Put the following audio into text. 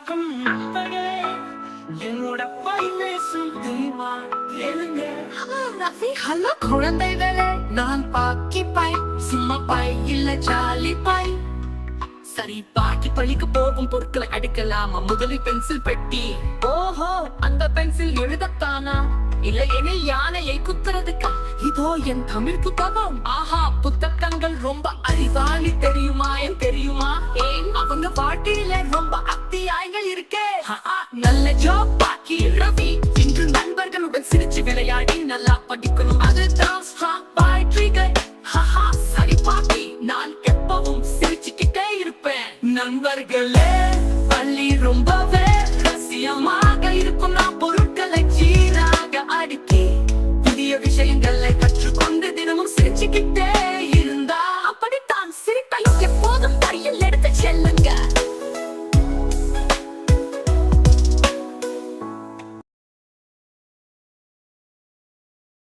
வணக்கம் நண்பர்களே, என்னோட பை பேசும் தெரியுமா கேளுங்க. ஹலோ குழந்தைகளே, நான் பாக்கி பை, சும்மா பை இல்ல ஜாலி பை. சரி, பாக்கி பள்ளிக்கு போகும் பொருட்களை அடுக்கலாமா? முதலில் பென்சில் பெட்டி. ஓஹோ, அந்த பென்சில் எழுதத்தானா? இல்ல எனில் யானையை குத்துறதுக்கா? இதோ என் தமிழ் புத்தகம். ஆஹா, புத்தகங்கள் ரொம்ப அறிவாளி தெரியுமா? என் தெரியுமா? ஏன் அவங்க பாட்டியில ரொம்ப அத்தியாயங்கள் இருக்கே. நல்ல ஜாப் பாக்கி ரவி. இன்று நண்பர்களுடன் சிரிச்சு விளையாடி நல்லா படிக்கணும், அதுதான் strong by trigger. சரி பாட்டி, நான் எப்பவும் சிரிச்சுக்கிட்டே இருப்பேன். நண்பர்களே, பள்ளி ரொம்பவே ரகசியமாக இருக்கும். நான் பொருட்களை சீராக அடுக்கி புதிய விஷயங்கள்